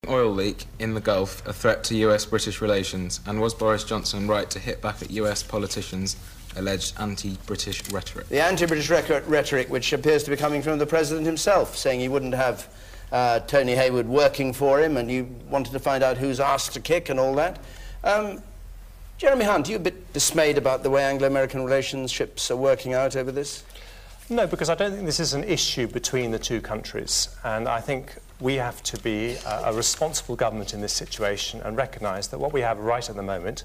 Oil leak in the Gulf a threat to US-British relations, and was Boris Johnson right to hit back at US politicians' alleged anti-British rhetoric? The anti-British rhetoric, which appears to be coming from the President himself, saying he wouldn't have Tony Hayward working for him, and he wanted to find out who's asked to kick and all that. Jeremy Hunt, are you a bit dismayed about the way Anglo-American relationships are working out over this? No, because I don't think this is an issue between the two countries, and I think we have to be a responsible government in this situation and recognise that what we have right at the moment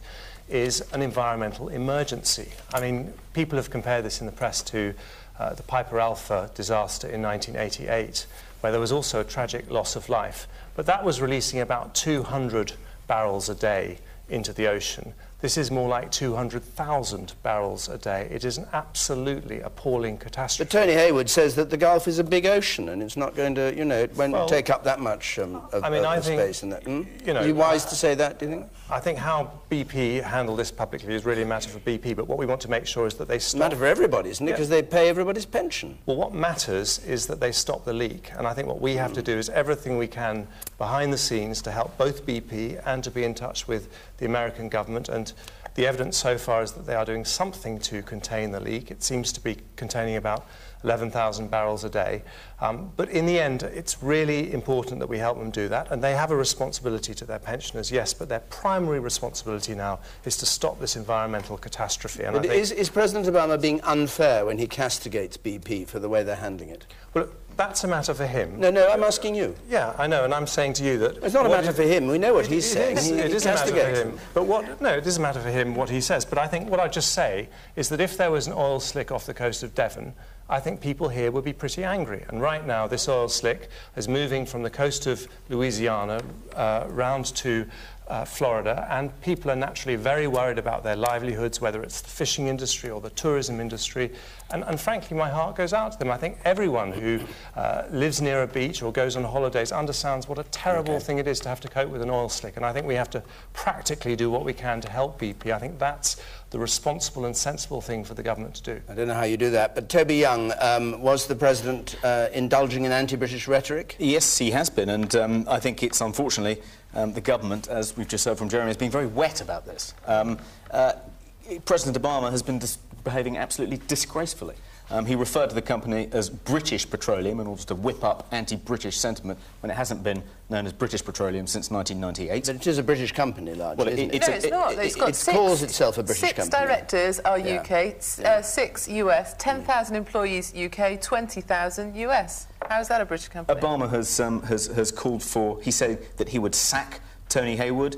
is an environmental emergency. I mean, people have compared this in the press to the Piper Alpha disaster in 1988, where there was also a tragic loss of life. But that was releasing about 200 barrels a day into the ocean. This is more like 200,000 barrels a day. It is an absolutely appalling catastrophe. But Tony Hayward says that the Gulf is a big ocean and it's not going to, you know, it won't take up that much of space in that. You know, are you wise to say that, do you think? I think how BP handle this publicly is really a matter for BP, but what we want to make sure is that they stop... It's a matter for everybody, isn't it? Because they pay everybody's pension. Well, what matters is that they stop the leak, and I think what we have to do is everything we can behind the scenes to help both BP and to be in touch with the American government, and the evidence so far is that they are doing something to contain the leak. It seems to be containing about 11,000 barrels a day. But in the end, it's really important that we help them do that, and they have a responsibility to their pensioners, yes, but their primary responsibility now is to stop this environmental catastrophe. And is President Obama being unfair when he castigates BP for the way they're handling it? Well, that's a matter for him. No, I'm asking you. Yeah, I know, and I'm saying to you that... It's not a matter for him. We know what he's saying. It is a matter for him. But no, it is a matter for him what he says. But I think what I'd just say is that if there was an oil slick off the coast of Devon, I think people here would be pretty angry. And right now, this oil slick is moving from the coast of Louisiana round to Florida, and people are naturally very worried about their livelihoods, whether it's the fishing industry or the tourism industry, and frankly my heart goes out to them. I think everyone who lives near a beach or goes on holidays understands what a terrible thing it is to have to cope with an oil slick, and I think we have to practically do what we can to help BP. I think that's the responsible and sensible thing for the government to do. I don't know how you do that, but Toby Young, was the President indulging in anti-British rhetoric? Yes, he has been, and I think it's unfortunately the government, as we've just heard from Jeremy, has been very wet about this. President Obama has been behaving absolutely disgracefully. He referred to the company as British Petroleum in order to whip up anti-British sentiment when it hasn't been known as British Petroleum since 1998. But it is a British company, largely, well, isn't it? No, it's not. It's got it calls itself a British company. 6 directors are UK, 6 US, 10,000 employees UK, 20,000 US. How is that a British company? Obama has called for... He said that he would sack Tony Hayward.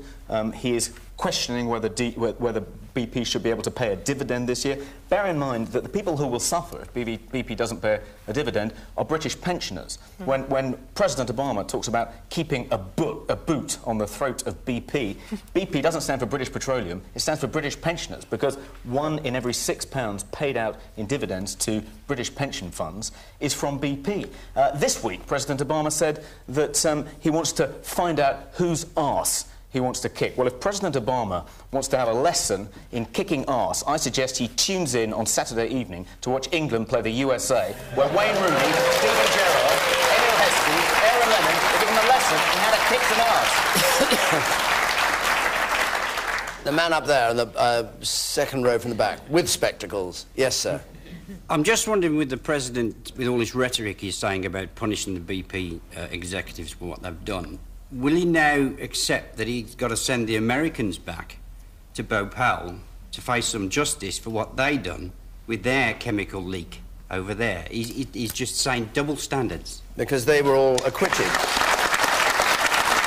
He is questioning whether BP should be able to pay a dividend this year. Bear in mind that the people who will suffer if BP doesn't pay a dividend are British pensioners. When President Obama talks about keeping a boot on the throat of BP, BP doesn't stand for British Petroleum, it stands for British pensioners, because 1 in every £6 paid out in dividends to British pension funds is from BP. This week, President Obama said that he wants to find out whose arse he wants to kick. Well, if President Obama wants to have a lesson in kicking arse, I suggest he tunes in on Saturday evening to watch England play the USA, where Wayne Rooney, Steven Gerrard, Emil Heskey, Aaron Lennon will give him a lesson in how to kick some arse. The man up there on the second row from the back, with spectacles. Yes, sir. I'm just wondering, with the President, with all this rhetoric he's saying about punishing the BP executives for what they've done, will he now accept that he's got to send the Americans back to Bhopal to face some justice for what they done with their chemical leak over there? He's just saying double standards. Because they were all acquitted.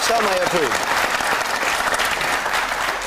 Some may approve.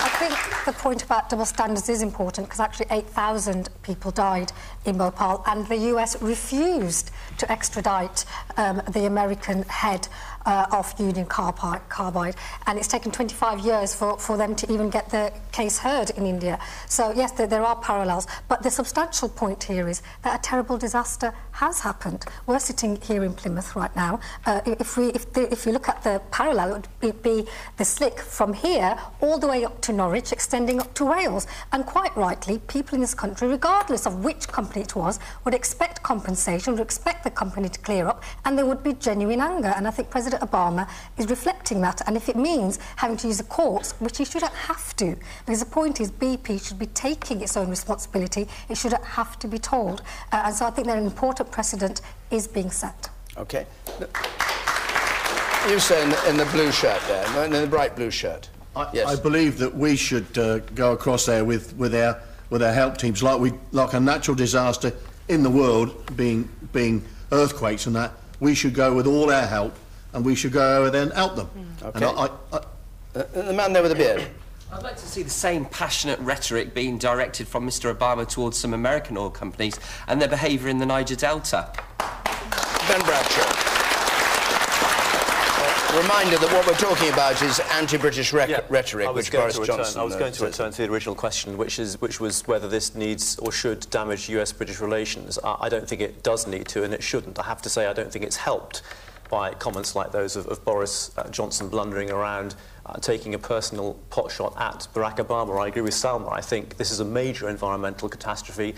I think the point about double standards is important, because actually 8,000 people died in Bhopal, and the US refused to extradite the American head of Union Carbide, and it's taken 25 years for them to even get the case heard in India. So yes, there are parallels, but the substantial point here is that a terrible disaster has happened. We're sitting here in Plymouth right now. If you look at the parallel, it would be the slick from here all the way up to Norwich, extending up to Wales. And quite rightly, people in this country, regardless of which company it was, would expect compensation, would expect expect the company to clear up, and there would be genuine anger. And I think President Obama is reflecting that. And if it means having to use the courts, which he shouldn't have to, because the point is BP should be taking its own responsibility. It shouldn't have to be told. And so I think that an important precedent is being set. OK. You say in the blue shirt there, in the bright blue shirt. Yes. I believe that we should go across there with our help teams, like a natural disaster in the world being earthquakes and that. We should go with all our help, and we should go over there and help them. Okay. And the man there with the beard. I'd like to see the same passionate rhetoric being directed from Mr. Obama towards some American oil companies and their behaviour in the Niger Delta. Ben Bradshaw. Reminder that what we're talking about is anti-British rhetoric, which Boris Johnson... I was going to return to the original question, which was whether this needs or should damage US-British relations. I don't think it does need to, and it shouldn't. I have to say I don't think it's helped by comments like those of Boris Johnson blundering around, taking a personal potshot at Barack Obama. I agree with Salma. I think this is a major environmental catastrophe.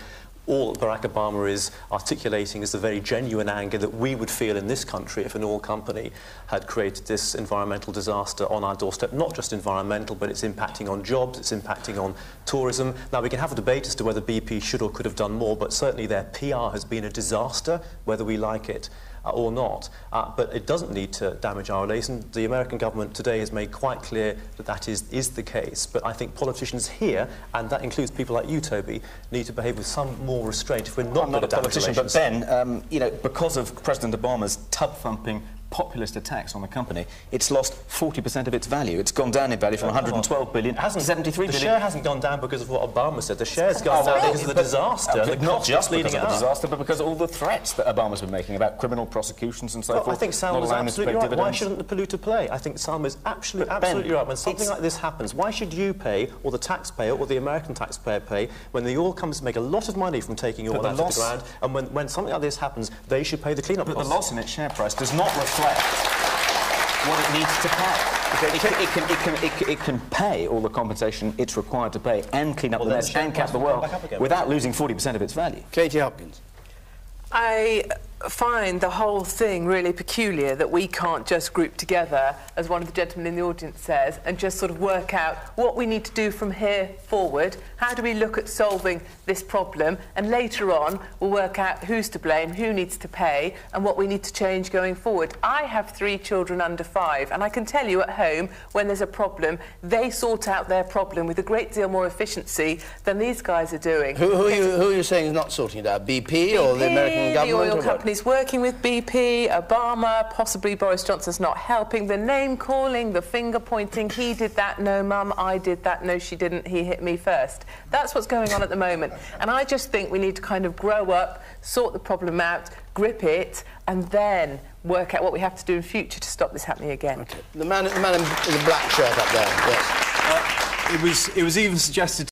All Barack Obama is articulating is the very genuine anger that we would feel in this country if an oil company had created this environmental disaster on our doorstep. Not just environmental, but it's impacting on jobs, it's impacting on tourism. Now, we can have a debate as to whether BP should or could have done more, but certainly their PR has been a disaster, whether we like it or not. But it doesn't need to damage our relations. The American government today has made quite clear that that is the case. But I think politicians here, and that includes people like you, Toby, need to behave with some more restraint if we're not going to damage relations. But Ben, you know, because of President Obama's tub-thumping populist attacks on the company, it's lost 40% of its value. It's gone down in value from 112 billion to 73 billion. The share hasn't gone down because of what Obama said. The share's gone down because of the disaster. Not just because of the disaster, but because of all the threats that Obama's been making about criminal prosecutions and so forth. I think Salma's absolutely right. Why shouldn't the polluter pay? I think Salma's absolutely right. When something like this happens, why should you pay, or the taxpayer, or the American taxpayer pay, when the oil companies make a lot of money from taking oil out of the ground, and when something like this happens, they should pay the clean-up costs. But the loss in its share price does not reflect what it needs to pay. It can pay all the compensation it's required to pay and clean up the mess and cap the well without losing 40% of its value. Katie Hopkins. I find the whole thing really peculiar that we can't just group together, as one of the gentlemen in the audience says, and just sort of work out what we need to do from here forward. How do we look at solving this problem? And later on, we'll work out who's to blame, who needs to pay, and what we need to change going forward. I have 3 children under 5, and I can tell you at home, when there's a problem, they sort out their problem with a great deal more efficiency than these guys are doing. Who are you saying is not sorting it out? BP or the American government? The oil companies working with BP, Obama, possibly Boris Johnson's not helping, the name-calling, the finger-pointing, he did that, no, Mum, I did that, no, she didn't, he hit me first. That's what's going on at the moment. And I just think we need to kind of grow up, sort the problem out, grip it, and then work out what we have to do in future to stop this happening again. Okay. The man in the black shirt up there, yes. It was even suggested